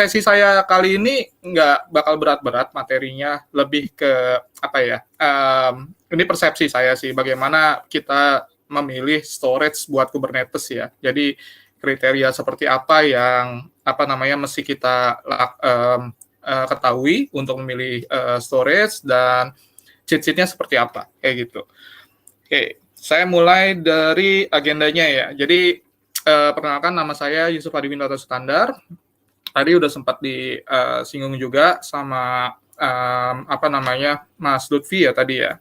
sesi saya kali ini nggak bakal berat-berat materinya, lebih ke apa ya? Ini persepsi saya sih, bagaimana kita memilih storage buat Kubernetes ya. Jadi kriteria seperti apa yang apa namanya mesti kita ketahui untuk memilih storage, dan cheat-sheet-nya seperti apa, kayak gitu. Oke, saya mulai dari agendanya ya. Jadi perkenalkan, nama saya Yusuf Hadi Windoto Standar. Tadi udah sempat disinggung juga sama apa namanya Mas Lutfi ya tadi ya.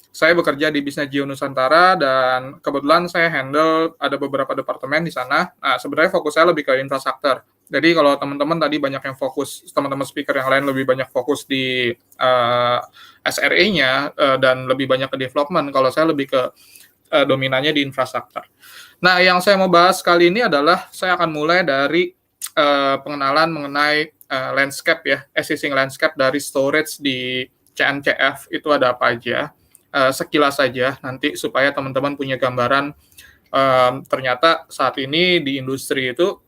Saya bekerja di Bisnis Geo Nusantara dan kebetulan saya handle ada beberapa departemen di sana. Nah, sebenarnya fokus saya lebih ke infrastruktur. Jadi kalau teman-teman tadi banyak yang fokus, teman-teman speaker yang lain lebih banyak fokus di SRE-nya dan lebih banyak ke development. Kalau saya lebih ke dominannya di infrastruktur. Nah, yang saya mau bahas kali ini adalah saya akan mulai dari pengenalan mengenai landscape ya, existing landscape dari storage di CNCF itu ada apa aja, sekilas saja nanti supaya teman-teman punya gambaran ternyata saat ini di industri itu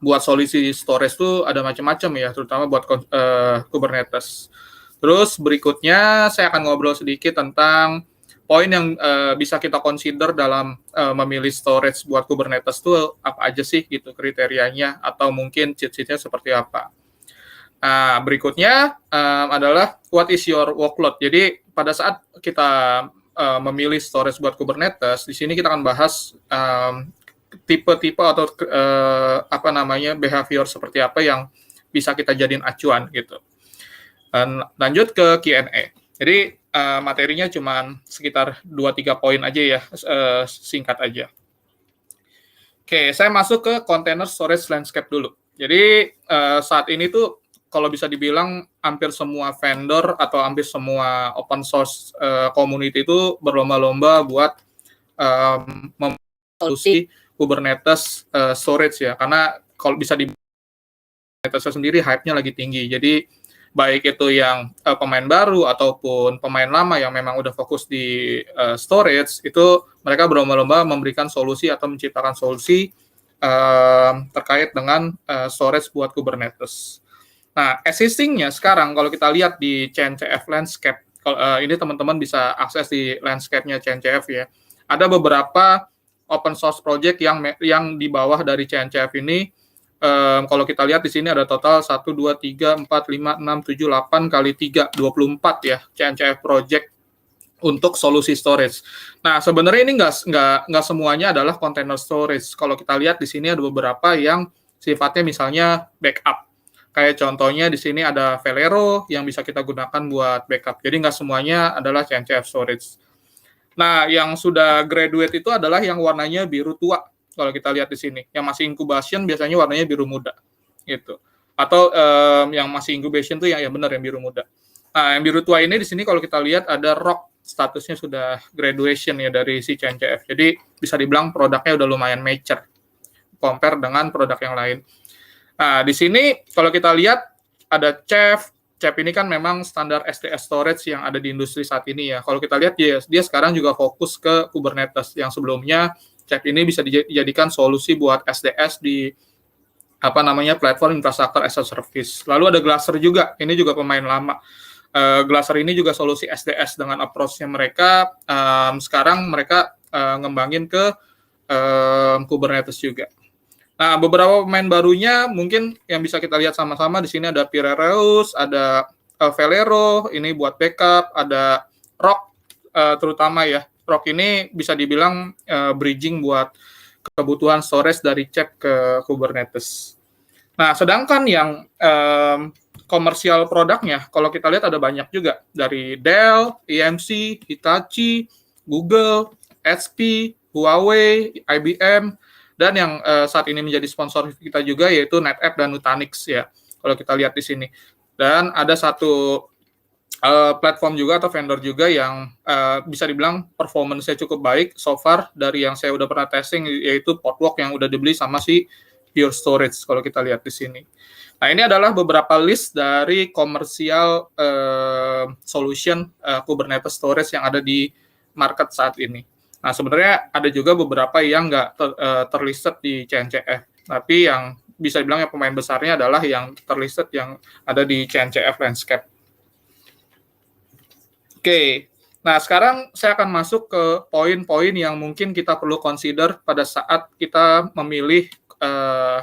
buat solusi storage itu ada macam-macam ya, terutama buat Kubernetes. Terus berikutnya saya akan ngobrol sedikit tentang poin yang bisa kita consider dalam memilih storage buat Kubernetes itu apa aja sih gitu kriterianya, atau mungkin cheat-sheet-nya seperti apa. Nah, berikutnya adalah what is your workload. Jadi pada saat kita memilih storage buat Kubernetes, di sini kita akan bahas tipe-tipe atau apa namanya behavior seperti apa yang bisa kita jadiin acuan gitu. Dan lanjut ke Q&A. Jadi materinya cuma sekitar 2-3 poin aja ya, singkat aja. Oke, saya masuk ke container storage landscape dulu. Jadi saat ini tuh kalau bisa dibilang hampir semua vendor atau hampir semua open source community itu berlomba-lomba buat solusi Kubernetes storage ya, karena kalau bisa di Kubernetes sendiri hype-nya lagi tinggi. Jadi baik itu yang pemain baru ataupun pemain lama yang memang udah fokus di storage, itu mereka berlomba-lomba memberikan solusi atau menciptakan solusi terkait dengan storage buat Kubernetes. Nah, existing-nya sekarang kalau kita lihat di CNCF landscape, ini teman-teman bisa akses di landscape-nya CNCF ya. Ada beberapa open source project yang di bawah dari CNCF ini. Kalau kita lihat di sini ada total 1, 2, 3, 4, 5, 6, 7, 8 kali 3, 24 ya CNCF project untuk solusi storage. Nah, sebenarnya ini nggak semuanya adalah container storage. Kalau kita lihat di sini ada beberapa yang sifatnya misalnya backup. Kayak contohnya di sini ada Velero yang bisa kita gunakan buat backup. Jadi nggak semuanya adalah CNCF storage. Nah, yang sudah graduate itu adalah yang warnanya biru tua. Kalau kita lihat di sini, yang masih incubation biasanya warnanya biru muda, gitu. Atau yang masih incubation tuh yang benar yang biru muda. Nah, yang biru tua ini di sini kalau kita lihat ada rock, statusnya sudah graduation ya dari si CNCF. Jadi bisa dibilang produknya udah lumayan mature compare dengan produk yang lain. Nah, di sini kalau kita lihat ada CEF. CEF ini kan memang standar SDS storage yang ada di industri saat ini ya. Kalau kita lihat dia sekarang juga fokus ke Kubernetes, yang sebelumnya CEF ini bisa dijadikan solusi buat SDS di apa namanya platform infrastructure as a service. Lalu ada Glacier juga, ini juga pemain lama. Glacier ini juga solusi SDS dengan approach-nya mereka. Sekarang mereka ngembangin ke Kubernetes juga. Nah, beberapa pemain barunya mungkin yang bisa kita lihat sama-sama di sini ada Piraeus, ada Velero, ini buat backup, ada Rock terutama ya. Rock ini bisa dibilang bridging buat kebutuhan storage dari CEF ke Kubernetes. Nah, sedangkan yang komersial produknya, kalau kita lihat ada banyak juga. Dari Dell, EMC, Hitachi, Google, HP, Huawei, IBM, dan yang saat ini menjadi sponsor kita juga yaitu NetApp dan Nutanix ya, kalau kita lihat di sini. Dan ada satu platform juga atau vendor juga yang bisa dibilang performance-nya cukup baik so far dari yang saya udah pernah testing, yaitu Portworx yang udah dibeli sama si Pure Storage kalau kita lihat di sini. Nah, ini adalah beberapa list dari komersial solution Kubernetes storage yang ada di market saat ini. Nah, sebenarnya ada juga beberapa yang nggak terlisted di CNCF, tapi yang bisa dibilang yang pemain besarnya adalah yang terlisted yang ada di CNCF landscape. Oke, nah sekarang saya akan masuk ke poin-poin yang mungkin kita perlu consider pada saat kita memilih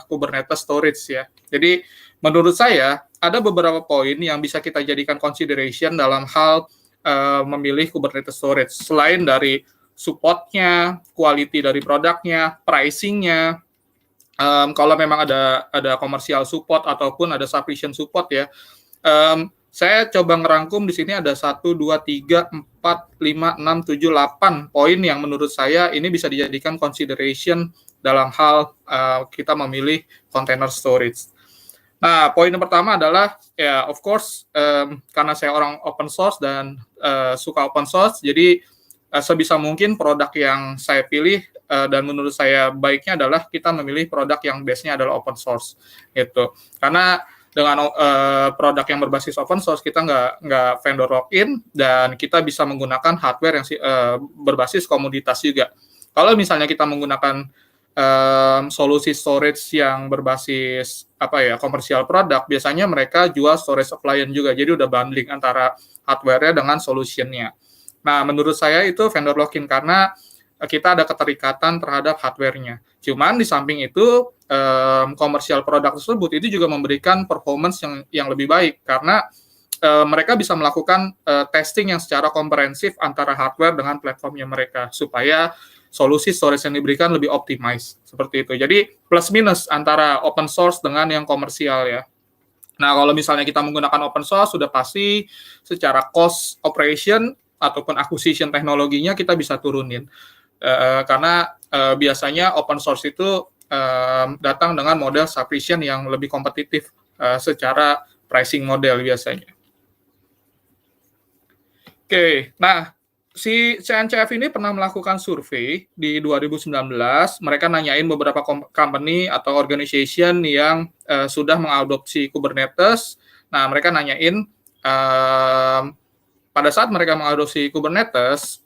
Kubernetes storage ya. Jadi menurut saya ada beberapa poin yang bisa kita jadikan consideration dalam hal memilih Kubernetes storage. Selain dari support-nya, quality dari produknya, pricing-nya, kalau memang ada commercial support ataupun ada sufficient support ya. Saya coba ngerangkum di sini ada 1, 2, 3, 4, 5, 6, 7, 8 poin yang menurut saya ini bisa dijadikan consideration dalam hal kita memilih container storage. Nah, poin yang pertama adalah ya of course karena saya orang open source dan suka open source, jadi sebisa mungkin produk yang saya pilih dan menurut saya baiknya adalah kita memilih produk yang base-nya adalah open source gitu. Karena dengan produk yang berbasis open source kita nggak vendor lock-in dan kita bisa menggunakan hardware yang berbasis komoditas juga. Kalau misalnya kita menggunakan solusi storage yang berbasis komersial produk, biasanya mereka jual storage appliance juga, jadi udah bundling antara hardware-nya dengan solution-nya. Nah, menurut saya itu vendor lock-in karena kita ada keterikatan terhadap hardware-nya. Cuman di samping itu komersial produk tersebut itu juga memberikan performance yang lebih baik karena mereka bisa melakukan testing yang secara komprehensif antara hardware dengan platformnya mereka supaya solusi storage yang diberikan lebih optimize seperti itu. Jadi plus minus antara open source dengan yang komersial ya. Nah, kalau misalnya kita menggunakan open source sudah pasti secara cost operation ataupun acquisition teknologinya kita bisa turunin. Karena biasanya open source itu datang dengan model subscription yang lebih kompetitif secara pricing model biasanya. Oke, nah si CNCF ini pernah melakukan survei di 2019. Mereka nanyain beberapa company atau organization yang sudah mengadopsi Kubernetes. Nah, mereka nanyain pada saat mereka mengadopsi Kubernetes,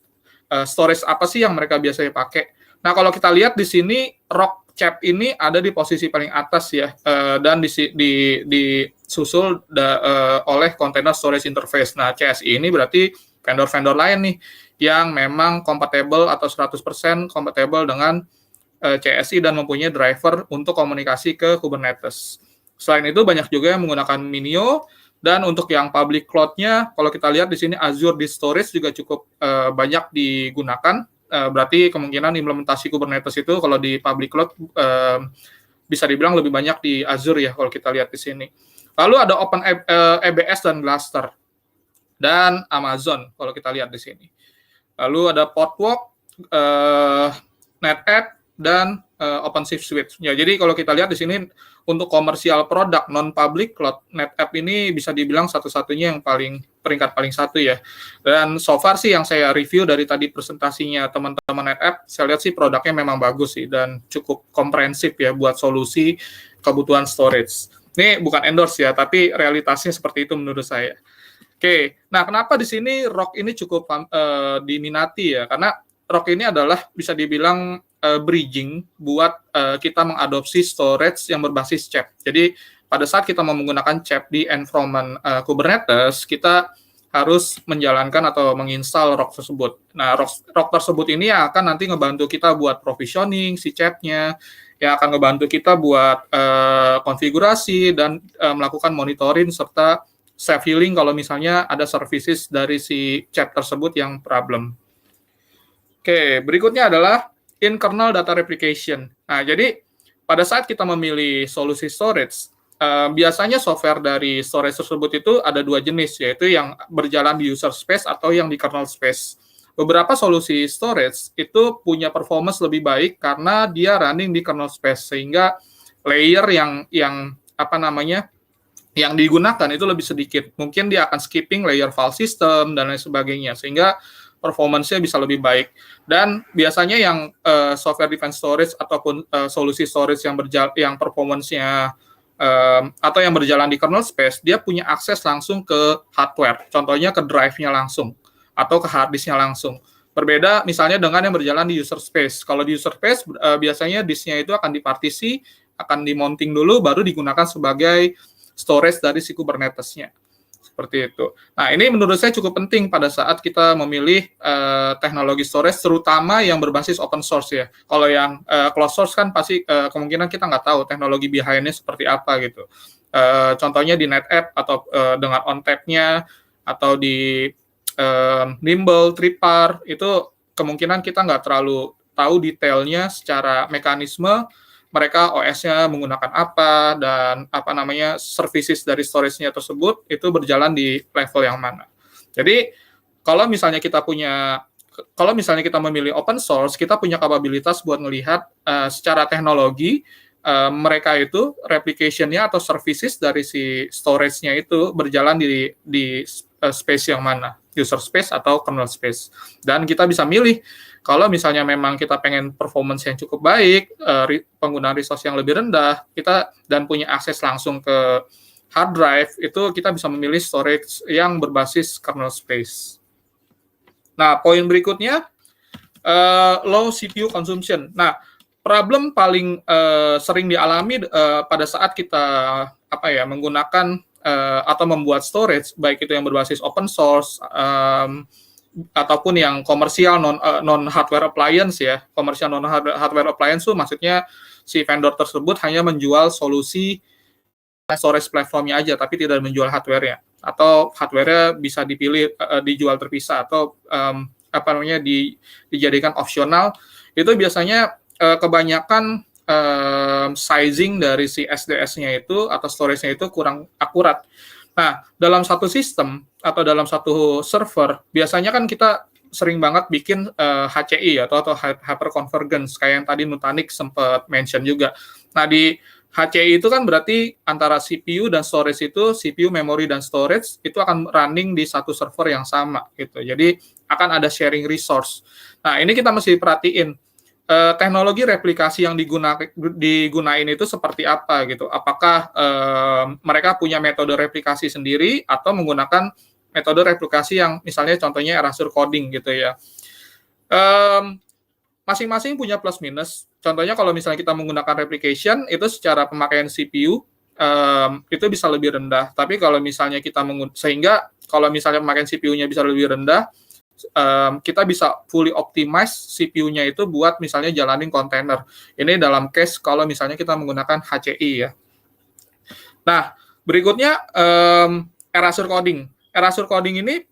storage apa sih yang mereka biasanya pakai. Nah, kalau kita lihat di sini, Rockchap ini ada di posisi paling atas ya, dan disusul oleh Container Storage Interface. Nah, CSI ini berarti vendor-vendor lain nih, yang memang compatible atau 100% compatible dengan CSI dan mempunyai driver untuk komunikasi ke Kubernetes. Selain itu, banyak juga yang menggunakan Minio, dan untuk yang public cloud-nya, kalau kita lihat di sini Azure Disk Storage juga cukup banyak digunakan. Berarti kemungkinan implementasi Kubernetes itu kalau di public cloud bisa dibilang lebih banyak di Azure ya kalau kita lihat di sini. Lalu ada OpenABS dan Gluster dan Amazon kalau kita lihat di sini. Lalu ada Portworx, NetApp dan OpenShift Suite. Ya, jadi kalau kita lihat di sini untuk komersial produk non-public cloud, NetApp ini bisa dibilang satu-satunya yang peringkat paling satu ya. Dan so far sih yang saya review dari tadi presentasinya teman-teman NetApp, saya lihat sih produknya memang bagus sih dan cukup komprehensif ya buat solusi kebutuhan storage. Ini bukan endorse ya, tapi realitasnya seperti itu menurut saya. Oke, nah kenapa di sini Rock ini cukup diminati ya? Karena Rock ini adalah bisa dibilang bridging buat kita mengadopsi storage yang berbasis CHAP. Jadi pada saat kita mau menggunakan CHAP di environment Kubernetes, kita harus menjalankan atau menginstal Rock tersebut. Nah, Rock tersebut ini yang akan nanti ngebantu kita buat provisioning si CHAP-nya, yang akan ngebantu kita buat konfigurasi dan melakukan monitoring serta self-healing kalau misalnya ada services dari si CHAP tersebut yang problem. Oke, berikutnya adalah in-kernel data replication. Nah, jadi pada saat kita memilih solusi storage, biasanya software dari storage tersebut itu ada dua jenis, yaitu yang berjalan di user space atau yang di kernel space. Beberapa solusi storage itu punya performance lebih baik karena dia running di kernel space, sehingga layer yang digunakan itu lebih sedikit. Mungkin dia akan skipping layer file system dan lain sebagainya, sehingga performance-nya bisa lebih baik. Dan biasanya yang software defined storage ataupun solusi storage yang performance-nya atau yang berjalan di kernel space, dia punya akses langsung ke hardware. Contohnya ke drive-nya langsung atau ke hard disk-nya langsung. Berbeda misalnya dengan yang berjalan di user space. Kalau di user space biasanya disk-nya itu akan dipartisi akan di-mounting dulu, baru digunakan sebagai storage dari si Kubernetes-nya. Seperti itu. Nah, ini menurut saya cukup penting pada saat kita memilih teknologi storage, terutama yang berbasis open source ya. Kalau yang closed source kan pasti kemungkinan kita nggak tahu teknologi behind-nya seperti apa gitu. Contohnya di NetApp atau dengan ONTAP-nya, atau di Nimble, Tripar, itu kemungkinan kita nggak terlalu tahu detailnya secara mekanisme, mereka OS-nya menggunakan apa, dan services dari storage-nya tersebut itu berjalan di level yang mana. Jadi kalau misalnya kita memilih open source, kita punya kapabilitas buat melihat secara teknologi mereka itu replication-nya atau services dari si storage-nya itu berjalan di space yang mana, user space atau kernel space. Dan kita bisa milih kalau misalnya memang kita pengen performance yang cukup baik, penggunaan resource yang lebih rendah, dan punya akses langsung ke hard drive, itu kita bisa memilih storage yang berbasis kernel space. Nah, poin berikutnya, low CPU consumption. Nah, problem paling sering dialami pada saat kita menggunakan atau membuat storage, baik itu yang berbasis open source, ataupun yang komersial non hardware appliance ya. Komersial non hardware appliance itu maksudnya si vendor tersebut hanya menjual solusi storage platformnya aja, tapi tidak menjual hardware-nya, atau hardware-nya bisa dipilih dijual terpisah, atau dijadikan opsional. Itu biasanya kebanyakan sizing dari si SDS-nya itu atau storage-nya itu kurang akurat. Nah, dalam satu sistem atau dalam satu server, biasanya kan kita sering banget bikin HCI atau hyperconvergence, kayak yang tadi Nutanix sempat mention juga. Nah, di HCI itu kan berarti antara CPU dan storage itu, CPU, memory, dan storage itu akan running di satu server yang sama gitu. Jadi akan ada sharing resource. Nah, ini kita mesti perhatiin teknologi replikasi yang digunain itu seperti apa gitu. Apakah mereka punya metode replikasi sendiri atau menggunakan metode replikasi yang misalnya contohnya erasure coding gitu ya. Masing-masing punya plus minus. Contohnya kalau misalnya kita menggunakan replication, itu secara pemakaian CPU itu bisa lebih rendah. Tapi kalau misalnya sehingga kalau misalnya pemakaian CPU-nya bisa lebih rendah, kita bisa fully optimize CPU-nya itu buat misalnya jalanin kontainer. Ini dalam case kalau misalnya kita menggunakan HCI ya. Nah, berikutnya erasure coding. Erasure coding ini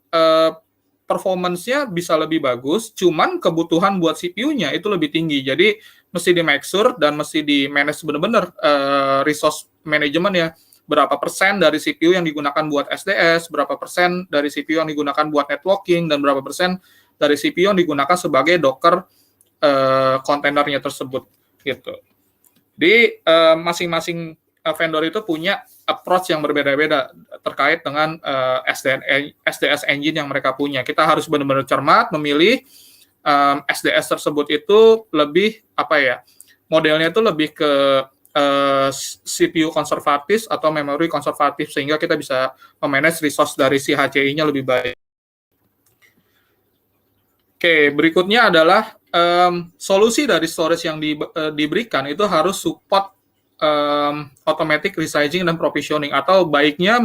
performance-nya bisa lebih bagus, cuman kebutuhan buat CPU-nya itu lebih tinggi. Jadi mesti di make sure dan mesti di manage benar-benar resource management ya. Berapa persen dari CPU yang digunakan buat SDS, berapa persen dari CPU yang digunakan buat networking, dan berapa persen dari CPU yang digunakan sebagai Docker kontainernya tersebut gitu. Jadi masing-masing vendor itu punya approach yang berbeda-beda terkait dengan SDS engine yang mereka punya. Kita harus benar-benar cermat memilih SDS tersebut itu lebih modelnya itu lebih ke CPU konservatif atau memory konservatif, sehingga kita bisa memanage resource dari si HCI-nya lebih baik. Oke, berikutnya adalah solusi dari storage yang diberikan itu harus support automatic resizing dan provisioning, atau baiknya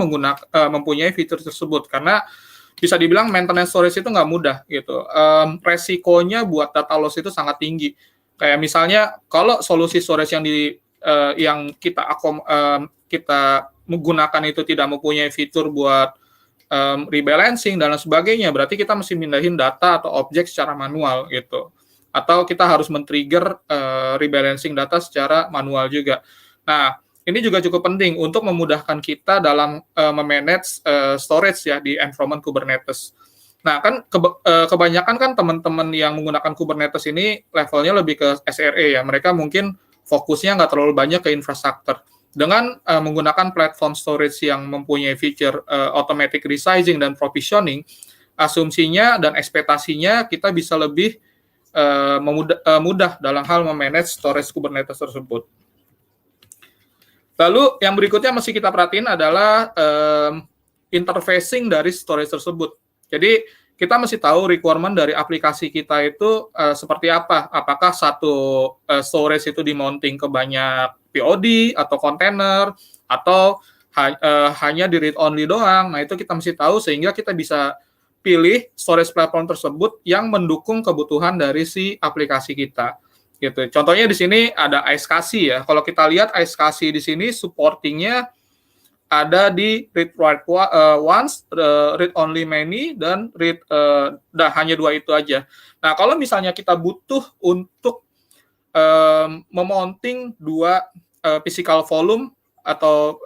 mempunyai fitur tersebut, karena bisa dibilang maintenance storage itu nggak mudah gitu. Resikonya buat data loss itu sangat tinggi. Kayak misalnya kalau solusi storage yang kita menggunakan itu tidak mempunyai fitur buat rebalancing dan lain sebagainya, berarti kita mesti mindahin data atau objek secara manual gitu. Atau kita harus men-trigger rebalancing data secara manual juga. Nah, ini juga cukup penting untuk memudahkan kita dalam memanage storage ya di environment Kubernetes. Nah, kan kebanyakan kan teman-teman yang menggunakan Kubernetes ini levelnya lebih ke SRE ya. Mereka mungkin fokusnya nggak terlalu banyak ke infrastruktur. Dengan menggunakan platform storage yang mempunyai feature automatic resizing dan provisioning, asumsinya dan ekspektasinya kita bisa lebih mudah dalam hal memanage storage Kubernetes tersebut. Lalu yang berikutnya mesti kita perhatiin adalah interfacing dari storage tersebut. Jadi kita mesti tahu requirement dari aplikasi kita itu seperti apa. Apakah satu storage itu di-mounting ke banyak POD atau kontainer atau hanya di read only doang. Nah, itu kita mesti tahu sehingga kita bisa pilih storage platform tersebut yang mendukung kebutuhan dari si aplikasi kita. Gitu. Contohnya di sini ada iSCSI ya. Kalau kita lihat iSCSI di sini supportingnya ada di read write once, read only many, dan read hanya 2 itu aja. Nah, kalau misalnya kita butuh untuk memounting 2 physical volume atau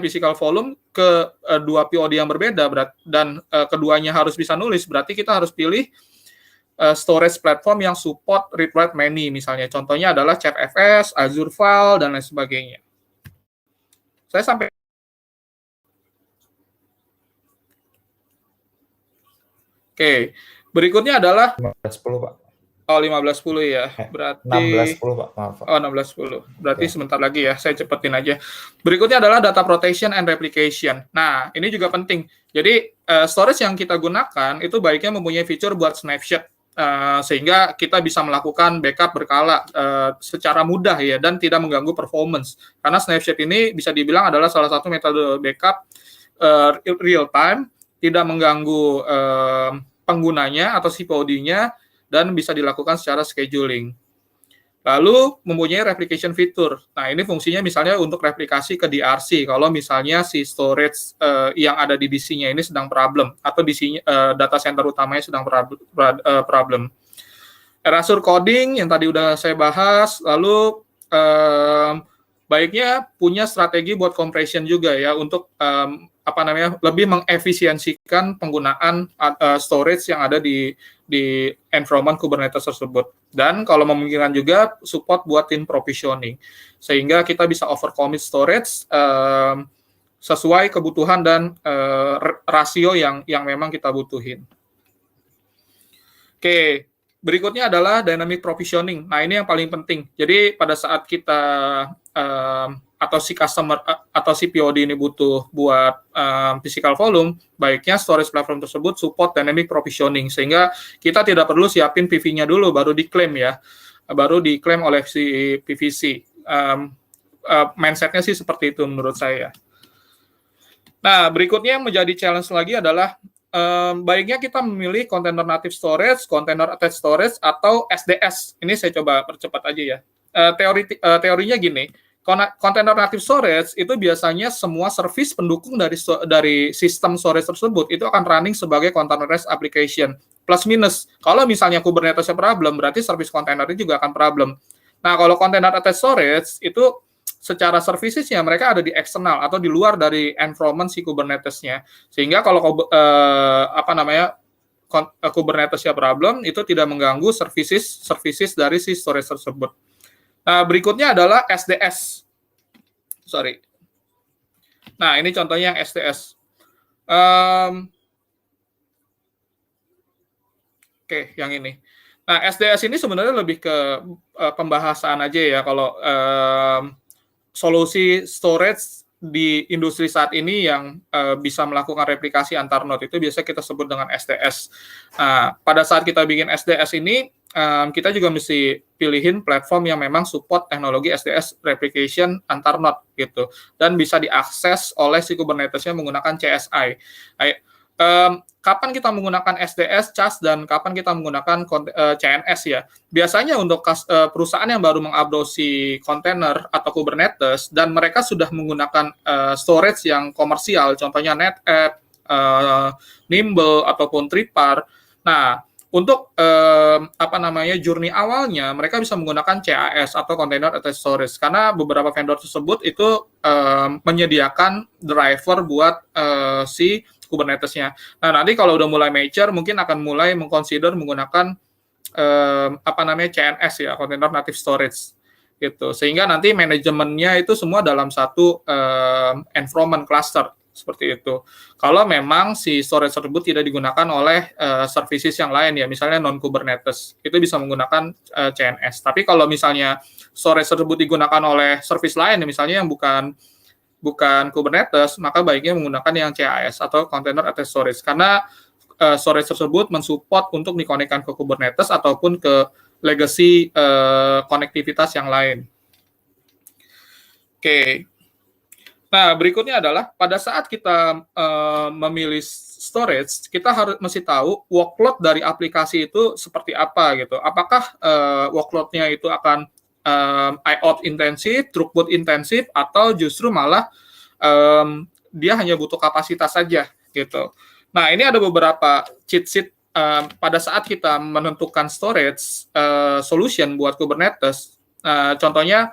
physical volume ke 2 POD yang berbeda dan keduanya harus bisa nulis, berarti kita harus pilih storage platform yang support read write many misalnya. Contohnya adalah ChapFS, Azure File, dan lain sebagainya. Saya sampai Oke, berikutnya adalah 1510, Pak. Oh, 1510 ya. Berarti 1610, Pak. Maaf, Pak. Oh, 1610. Berarti sebentar lagi ya, saya cepetin aja. Berikutnya adalah data protection and replication. Nah, ini juga penting. Jadi, storage yang kita gunakan itu baiknya mempunyai fitur buat snapshot, sehingga kita bisa melakukan backup berkala secara mudah ya, dan tidak mengganggu performance. Karena snapshot ini bisa dibilang adalah salah satu metode backup real time, tidak mengganggu penggunanya atau si POD-nya, dan bisa dilakukan secara scheduling. Lalu mempunyai replication fitur. Nah, ini fungsinya misalnya untuk replikasi ke DRC kalau misalnya si storage yang ada di DC-nya ini sedang problem atau data center utamanya sedang problem. Erasure coding yang tadi udah saya bahas. Lalu baiknya punya strategi buat compression juga ya untuk lebih mengefisiensikan penggunaan storage yang ada di environment Kubernetes tersebut. Dan kalau memungkinkan juga support buat tim provisioning sehingga kita bisa overcommit storage sesuai kebutuhan dan rasio yang memang kita butuhin. Oke, berikutnya adalah dynamic provisioning. Nah, ini yang paling penting. Jadi pada saat kita atau si customer atau si POD ini butuh buat physical volume, baiknya storage platform tersebut support dynamic provisioning sehingga kita tidak perlu siapin PV-nya dulu baru diklaim ya, baru diklaim oleh si PVC. Mindset-nya sih seperti itu menurut saya. Nah, berikutnya yang menjadi challenge lagi adalah baiknya kita memilih container native storage, container attached storage, atau SDS. Ini saya coba percepat aja ya. Teorinya gini, container native storage itu biasanya semua service pendukung dari sistem storage tersebut itu akan running sebagai containerized application. Plus minus, kalau misalnya Kubernetes-nya problem, berarti service containernya juga akan problem. Nah, kalau container attached storage itu secara services-nya mereka ada di eksternal atau di luar dari environment si Kubernetes-nya. Sehingga kalau Kubernetes-nya problem, itu tidak mengganggu services dari si storage tersebut. Nah, berikutnya adalah SDS. Nah, ini contohnya yang SDS. Oke, yang ini. Nah, SDS ini sebenarnya lebih ke pembahasan aja ya. Kalau solusi storage di industri saat ini yang bisa melakukan replikasi antar node itu biasa kita sebut dengan SDS. Nah, pada saat kita bikin SDS ini, kita juga mesti pilihin platform yang memang support teknologi SDS replication antar node gitu, dan bisa diakses oleh si Kubernetes-nya menggunakan CSI. Kapan kita menggunakan SDS, CAS, dan kapan kita menggunakan CNS ya. Biasanya untuk perusahaan yang baru mengupdate kontainer atau Kubernetes dan mereka sudah menggunakan storage yang komersial, contohnya NetApp, Nimble ataupun Tripar. Nah, untuk journey awalnya mereka bisa menggunakan CAS atau Container Attached Storage karena beberapa vendor tersebut itu menyediakan driver buat si Kubernetes-nya. Nah, nanti kalau udah mulai mature, mungkin akan mulai mengconsider menggunakan CNS ya, Container Native Storage gitu. Sehingga nanti manajemennya itu semua dalam satu environment cluster seperti itu. Kalau memang si storage tersebut tidak digunakan oleh services yang lain ya, misalnya non Kubernetes, itu bisa menggunakan CNS. Tapi kalau misalnya storage tersebut digunakan oleh service lain, misalnya yang bukan Kubernetes, maka baiknya menggunakan yang CAS atau Container Attached Storage karena storage tersebut mensupport untuk dikonekkan ke Kubernetes ataupun ke legacy konektivitas yang lain. Oke. Nah, berikutnya adalah pada saat kita memilih storage, kita harus mesti tahu workload dari aplikasi itu seperti apa gitu. Apakah workload-nya itu akan IOPS intensif, throughput intensif, atau justru malah dia hanya butuh kapasitas saja gitu. Nah, ini ada beberapa cheat sheet pada saat kita menentukan storage solution buat Kubernetes. Contohnya,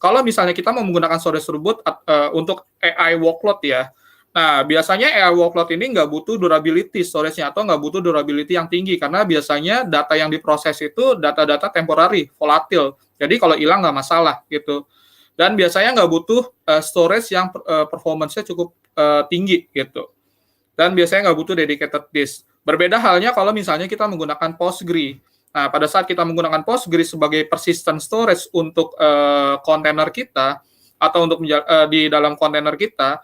kalau misalnya kita mau menggunakan storage tersebut untuk AI workload ya, nah biasanya AI workload ini nggak butuh durability storage-nya atau nggak butuh durability yang tinggi karena biasanya data yang diproses itu data-data temporary, volatil. Jadi kalau hilang nggak masalah gitu. Dan biasanya nggak butuh storage yang performance-nya cukup tinggi gitu. Dan biasanya nggak butuh dedicated disk. Berbeda halnya kalau misalnya kita menggunakan Postgre. Nah, pada saat kita menggunakan Postgre sebagai persistent storage untuk kontainer kita atau untuk di dalam kontainer kita,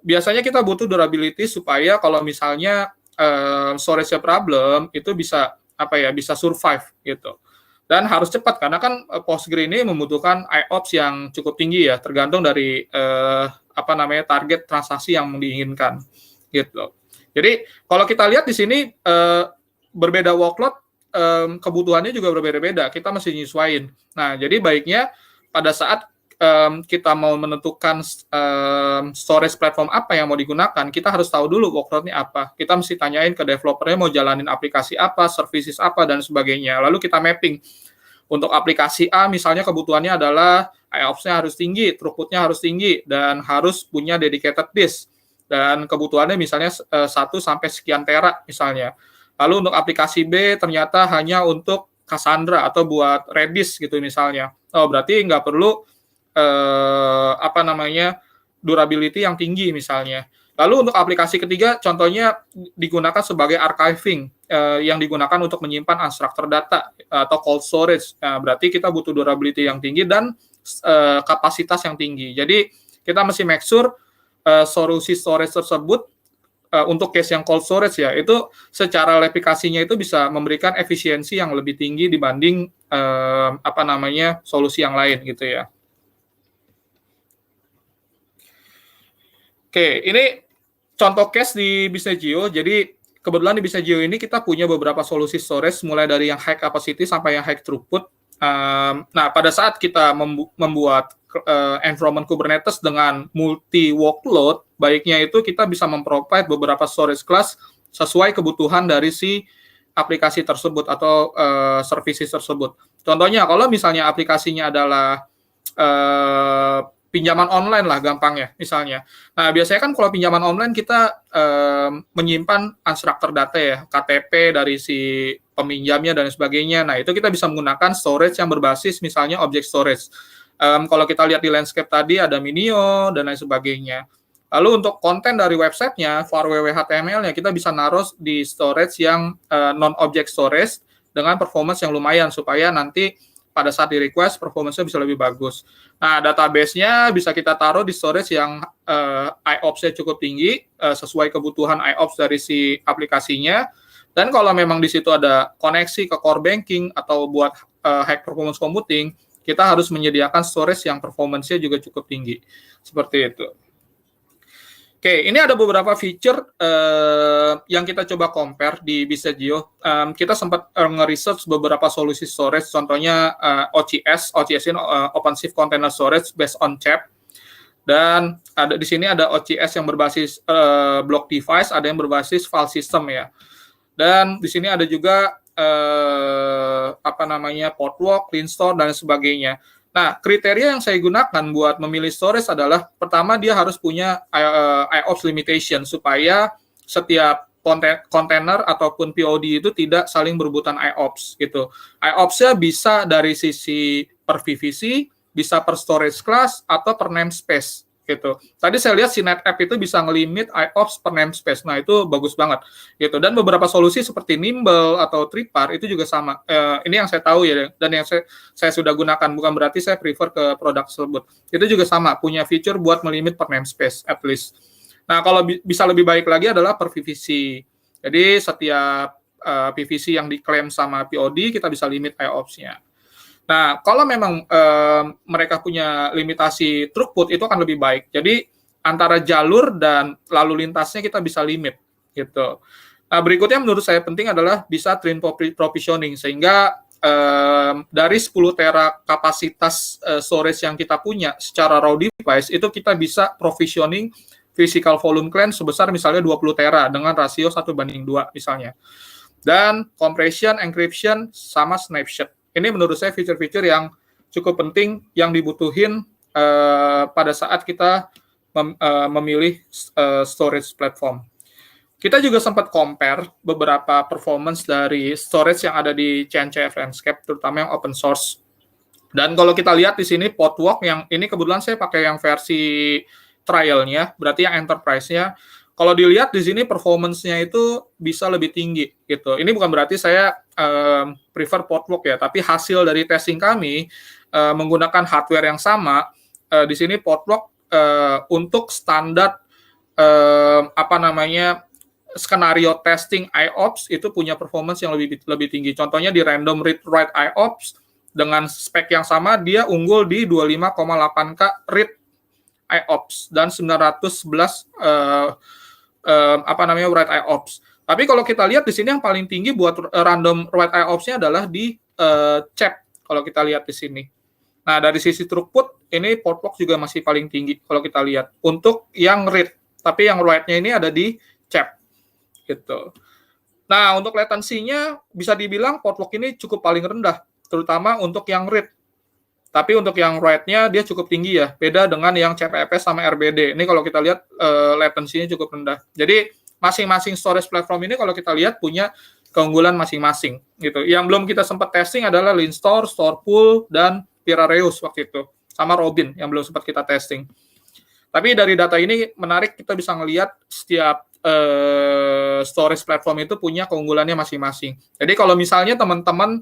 biasanya kita butuh durability supaya kalau misalnya storage-nya problem itu bisa bisa survive gitu. Dan harus cepat karena kan Postgre ini membutuhkan IOPS yang cukup tinggi ya, tergantung dari target transaksi yang diinginkan gitu. Jadi kalau kita lihat di sini berbeda workload, kebutuhannya juga berbeda-beda. Kita mesti nyesuaiin. Nah, jadi baiknya pada saat kita mau menentukan storage platform apa yang mau digunakan, kita harus tahu dulu workload-nya apa. Kita mesti tanyain ke developer-nya mau jalanin aplikasi apa, services apa, dan sebagainya. Lalu kita mapping. Untuk aplikasi A, misalnya kebutuhannya adalah IOPS-nya harus tinggi, throughput-nya harus tinggi, dan harus punya dedicated disk. Dan kebutuhannya misalnya 1 sampai sekian tera misalnya. Lalu untuk aplikasi B ternyata hanya untuk Cassandra atau buat Redis gitu misalnya. Oh, berarti nggak perlu durability yang tinggi misalnya. Lalu untuk aplikasi ketiga contohnya digunakan sebagai archiving yang digunakan untuk menyimpan unstructured data atau cold storage. Nah, berarti kita butuh durability yang tinggi dan kapasitas yang tinggi. Jadi kita mesti make sure solusi storage tersebut untuk case yang cold storage ya, itu secara replikasinya itu bisa memberikan efisiensi yang lebih tinggi dibanding solusi yang lain gitu ya. Oke, ini contoh case di Bisnegio. Jadi kebetulan di Bisnegio ini kita punya beberapa solusi storage mulai dari yang high capacity sampai yang high throughput. Nah, pada saat kita membuat environment Kubernetes dengan multi workload, baiknya itu kita bisa memprovide beberapa storage class sesuai kebutuhan dari si aplikasi tersebut atau services tersebut. Contohnya kalau misalnya aplikasinya adalah pinjaman online lah gampangnya misalnya. Nah, biasanya kan kalau pinjaman online kita menyimpan unstructured data ya, KTP dari si peminjamnya dan sebagainya. Nah, itu kita bisa menggunakan storage yang berbasis misalnya object storage. Kalau kita lihat di landscape tadi ada Minio dan lain sebagainya. Lalu untuk konten dari websitenya, var HTML-nya kita bisa naruh di storage yang non-object storage dengan performance yang lumayan supaya nanti pada saat di request performance-nya bisa lebih bagus. Nah, database-nya bisa kita taruh di storage yang IOPS-nya cukup tinggi sesuai kebutuhan IOPS dari si aplikasinya. Dan kalau memang di situ ada koneksi ke core banking atau buat high performance computing, kita harus menyediakan storage yang performance-nya juga cukup tinggi. Seperti itu. Oke, ini ada beberapa feature yang kita coba compare di Bisnegio. Kita sempat nge-research beberapa solusi storage, contohnya OCS ini OpenShift Container Storage based on CHAP. Dan di sini ada OCS yang berbasis block device, ada yang berbasis file system ya. Dan di sini ada juga Portworx, CleanStore dan sebagainya. Nah, kriteria yang saya gunakan buat memilih storage adalah pertama dia harus punya IOPS limitation supaya setiap kontainer ataupun POD itu tidak saling berebutan IOPS gitu. IOPS-nya bisa dari sisi per VPC, bisa per storage class atau per namespace gitu. Tadi saya lihat si NetApp itu bisa ngelimit IOPS per namespace. Nah, itu bagus banget gitu. Dan beberapa solusi seperti Nimble atau Tripar itu juga sama. Ini yang saya tahu ya, dan yang saya sudah gunakan. Bukan berarti saya prefer ke produk tersebut. Itu juga sama, punya feature buat melimit per namespace at least. Nah, kalau bisa lebih baik lagi adalah per VPC. Jadi setiap PVC yang diklaim sama POD kita bisa limit IOPS-nya. Nah, kalau memang mereka punya limitasi throughput itu akan lebih baik. Jadi antara jalur dan lalu lintasnya kita bisa limit gitu. Nah, berikutnya menurut saya penting adalah bisa train provisioning sehingga dari 10 tera kapasitas storage yang kita punya secara raw device itu kita bisa provisioning physical volume client sebesar misalnya 20 tera dengan rasio 1:2 misalnya. Dan compression, encryption, sama snapshot. Ini menurut saya fitur-fitur yang cukup penting yang dibutuhin pada saat kita memilih storage platform. Kita juga sempat compare beberapa performance dari storage yang ada di CNCF Landscape, terutama yang open source. Dan kalau kita lihat di sini Podwalk yang ini kebetulan saya pakai yang versi trialnya, berarti yang enterprise-nya. Kalau dilihat di sini performance-nya itu bisa lebih tinggi gitu. Ini bukan berarti saya prefer Podwalk ya, tapi hasil dari testing kami menggunakan hardware yang sama. Di sini Podwalk untuk standar skenario testing IOPS itu punya performance yang lebih tinggi. Contohnya di random read write IOPS dengan spek yang sama dia unggul di 25,8K read IOPS dan 911 write IOPS. Tapi kalau kita lihat di sini yang paling tinggi buat random write IOPS-nya adalah di CHEP kalau kita lihat di sini. Nah, dari sisi throughput ini Podwalk juga masih paling tinggi kalau kita lihat untuk yang read. Tapi yang write-nya ini ada di CHEP gitu. Nah, untuk latensinya bisa dibilang Podwalk ini cukup paling rendah, terutama untuk yang read. Tapi untuk yang write-nya dia cukup tinggi ya, beda dengan yang CPFS sama RBD. Ini kalau kita lihat latensinya cukup rendah. Jadi masing-masing storage platform ini kalau kita lihat punya keunggulan masing-masing gitu. Yang belum kita sempat testing adalah Linstore, Storepool, dan Piraeus waktu itu, sama Robin yang belum sempat kita testing. Tapi dari data ini menarik, kita bisa ngelihat setiap storage platform itu punya keunggulannya masing-masing. Jadi kalau misalnya teman-teman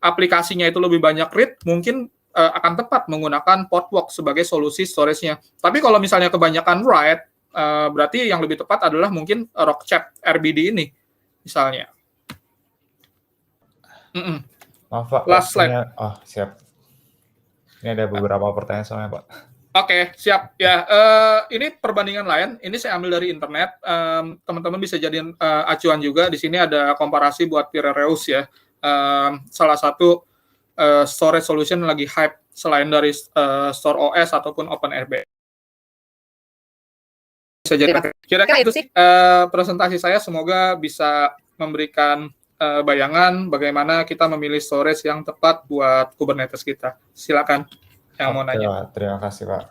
aplikasinya itu lebih banyak read, mungkin akan tepat menggunakan Podwalk sebagai solusi storage-nya. Tapi kalau misalnya kebanyakan write, berarti yang lebih tepat adalah mungkin Rockchip RBD ini, misalnya. Maaf Pak, last slide. Siap. Ini ada beberapa pertanyaan soalnya Pak. Oke, siap. Ya, ini perbandingan lain. Ini saya ambil dari internet. Teman-teman bisa jadiin acuan juga. Di sini ada komparasi buat Piraeus ya. Salah satu storage solution lagi hype selain dari Store OS ataupun OpenRB. Bisa jadi. Kira-kira itu sih presentasi saya. Semoga bisa memberikan bayangan bagaimana kita memilih storage yang tepat buat Kubernetes kita. Silakan. Yang mau nanya. Pak, terima kasih Pak.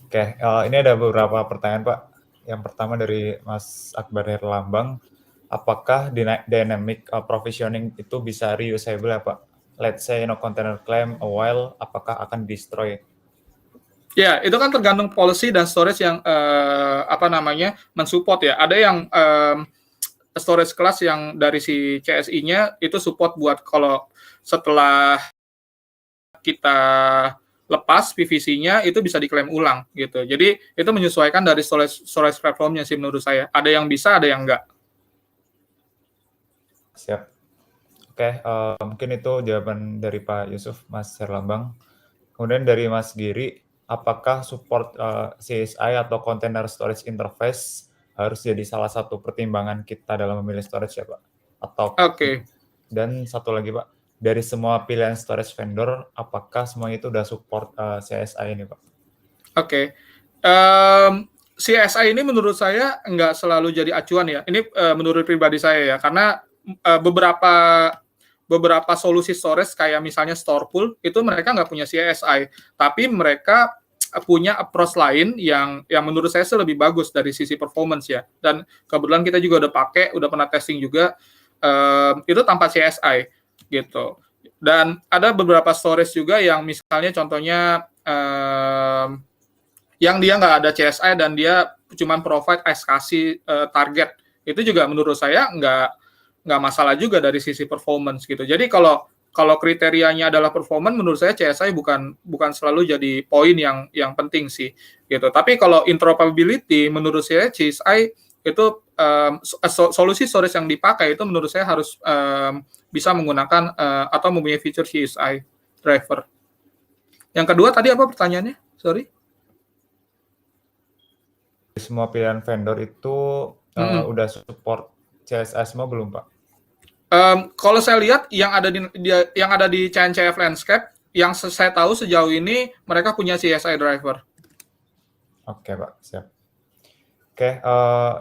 Oke, ini ada beberapa pertanyaan Pak. Yang pertama dari Mas Akbar Herlambang, apakah dynamic provisioning itu bisa reusable ya Pak? Let's say no container claim a while, apakah akan destroy? Ya, itu kan tergantung policy dan storage yang mensupport ya. Ada yang storage class yang dari si CSI-nya itu support buat kalau setelah kita lepas PVC-nya itu bisa diklaim ulang gitu. Jadi itu menyesuaikan dari storage platformnya sih menurut saya. Ada yang bisa, ada yang enggak. Siap. Oke, mungkin itu jawaban dari Pak Yusuf, Mas Herlambang. Kemudian dari Mas Giri, apakah support CSI atau Container Storage Interface harus jadi salah satu pertimbangan kita dalam memilih storage ya Pak? Atau Dan satu lagi Pak, dari semua pilihan storage vendor, apakah semuanya itu udah support CSI ini Pak? Oke. CSI ini menurut saya nggak selalu jadi acuan ya. Ini menurut pribadi saya ya, karena beberapa solusi storage kayak misalnya Storepool itu mereka nggak punya CSI, tapi mereka punya approach lain yang menurut saya lebih bagus dari sisi performance ya. Dan kebetulan kita juga udah pernah testing juga itu tanpa CSI gitu. Dan ada beberapa storage juga yang misalnya contohnya yang dia nggak ada CSI dan dia cuma provide kasih target, itu juga menurut saya nggak masalah juga dari sisi performance gitu. Jadi kalau kriterianya adalah performance, menurut saya CSI bukan selalu jadi poin yang penting sih gitu. Tapi kalau interoperability, menurut saya CSI itu solusi storage yang dipakai itu menurut saya harus bisa menggunakan atau mempunyai fitur CSI driver. Yang kedua tadi apa pertanyaannya? Sorry. Semua pilihan vendor itu udah support CSI semua belum, Pak? Kalau saya lihat yang ada di CNCF Landscape, yang saya tahu sejauh ini mereka punya CSI driver. Oke, Pak, siap. Oke,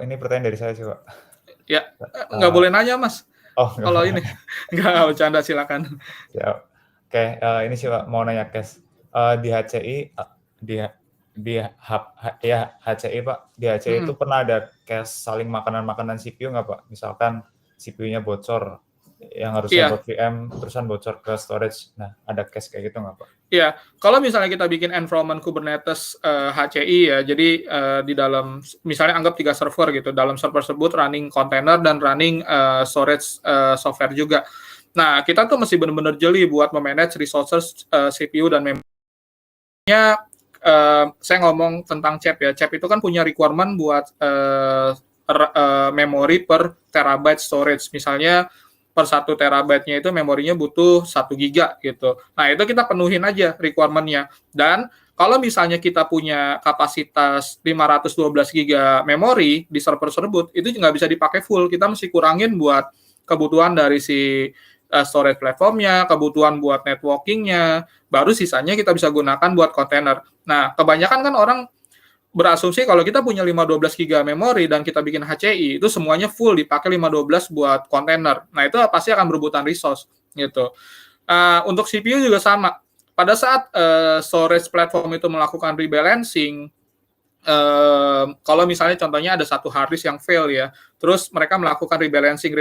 ini pertanyaan dari saya sih, Pak. Ya, nggak boleh nanya, Mas. Oh, Kalau ini nggak bercanda, silakan. Siap. Oke, ini sih Pak mau nanya Kes. Di HCI HCI Pak, di HCI itu pernah ada case saling makanan CPU nggak Pak? Misalkan CPU-nya bocor, yang harusnya buat VM, terusan bocor ke storage. Nah, ada case kayak gitu nggak Pak? Iya, kalau misalnya kita bikin environment Kubernetes HCI ya, jadi di dalam, misalnya anggap 3 server gitu, dalam server tersebut running container dan running storage software juga. Nah, kita tuh mesti benar-benar jeli buat memanage resources CPU dan memorinya. Saya ngomong tentang CHAP ya, CHAP itu kan punya requirement buat memori per terabyte storage, misalnya per 1 terabyte-nya itu memorinya butuh 1 giga gitu. Nah, itu kita penuhin aja requirement-nya. Dan kalau misalnya kita punya kapasitas 512 giga memori di server tersebut, itu nggak bisa dipakai full. Kita mesti kurangin buat kebutuhan dari si storage platformnya, kebutuhan buat networking-nya, baru sisanya kita bisa gunakan buat kontainer. Nah, kebanyakan kan orang berasumsi kalau kita punya 512 giga memori dan kita bikin HCI, itu semuanya full dipakai 512 buat kontainer. Nah, itu pasti akan berebutan resource gitu. Untuk CPU juga sama. Pada saat storage platform itu melakukan rebalancing, kalau misalnya contohnya ada satu hard disk yang fail ya, terus mereka melakukan rebalancing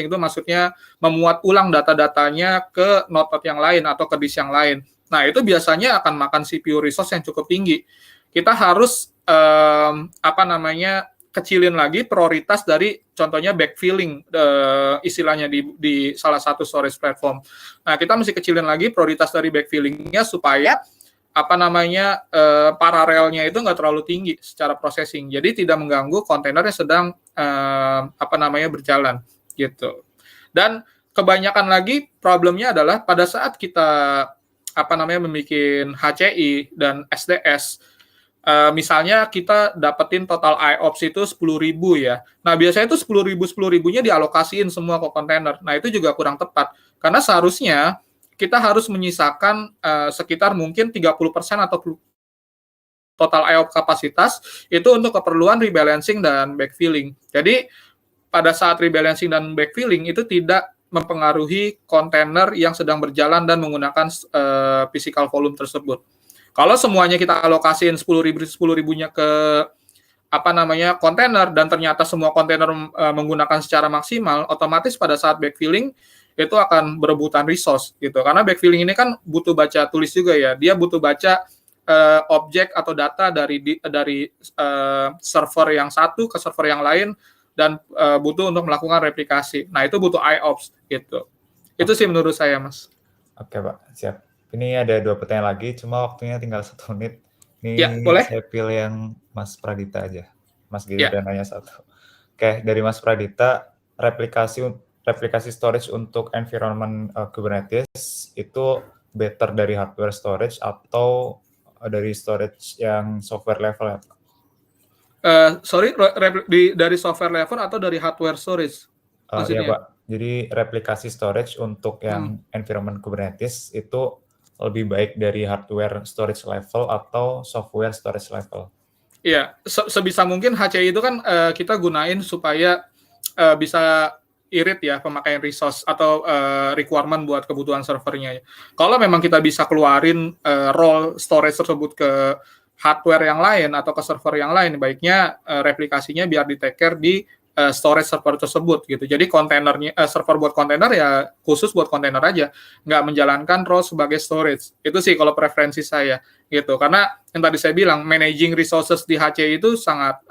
itu maksudnya memuat ulang data-datanya ke node yang lain atau ke disk yang lain. Nah, itu biasanya akan makan CPU resource yang cukup tinggi. Kita harus kecilin lagi prioritas dari contohnya backfilling istilahnya di salah satu storage platform. Nah, kita mesti kecilin lagi prioritas dari backfilling-nya supaya paralelnya itu nggak terlalu tinggi secara processing, jadi tidak mengganggu kontainer yang sedang berjalan gitu. Dan kebanyakan lagi problemnya adalah pada saat kita membuat HCI dan SDS, misalnya kita dapetin total IOPS itu 10.000 ya. Nah, biasanya itu 10.000-nya dialokasiin semua ke kontainer. Nah, itu juga kurang tepat karena seharusnya kita harus menyisakan sekitar mungkin 30% atau total IOPS kapasitas itu untuk keperluan rebalancing dan backfilling. Jadi pada saat rebalancing dan backfilling itu tidak mempengaruhi kontainer yang sedang berjalan dan menggunakan physical volume tersebut. Kalau semuanya kita alokasiin 10.000-nya ke kontainer dan ternyata semua kontainer menggunakan secara maksimal, otomatis pada saat backfilling itu akan berebutan resource gitu. Karena backfilling ini kan butuh baca tulis juga ya. Dia butuh baca objek atau data dari server yang satu ke server yang lain dan butuh untuk melakukan replikasi. Nah, itu butuh IOPS gitu. Itu sih menurut saya, Mas. Oke, Pak. Siap. Ini ada 2 pertanyaan lagi, cuma waktunya tinggal 1 menit. Ini ya, boleh? Saya pilih yang Mas Pradita aja. Mas Giri udah nanya 1. Oke, dari Mas Pradita, replikasi storage untuk environment Kubernetes itu better dari hardware storage atau dari storage yang software level ya? Dari software level atau dari hardware storage? Iya Pak, jadi replikasi storage untuk yang environment Kubernetes itu lebih baik dari hardware storage level atau software storage level? Iya, sebisa mungkin HCI itu kan kita gunain supaya bisa irit ya pemakaian resource atau requirement buat kebutuhan servernya. Kalau memang kita bisa keluarin role storage tersebut ke hardware yang lain atau ke server yang lain, baiknya replikasinya biar di-take care di storage server tersebut gitu. Jadi kontainernya server buat kontainer ya khusus buat kontainer aja, nggak menjalankan role sebagai storage. Itu sih kalau preferensi saya gitu. Karena yang tadi saya bilang managing resources di HCI itu sangat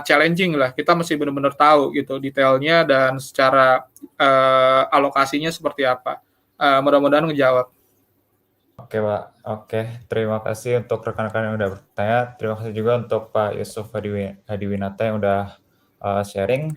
challenging lah. Kita mesti benar-benar tahu gitu detailnya dan secara alokasinya seperti apa. Mudah-mudahan ngejawab. Oke Pak, oke. Terima kasih untuk rekan-rekan yang udah bertanya. Terima kasih juga untuk Pak Yusuf Hadiwinata yang udah sharing.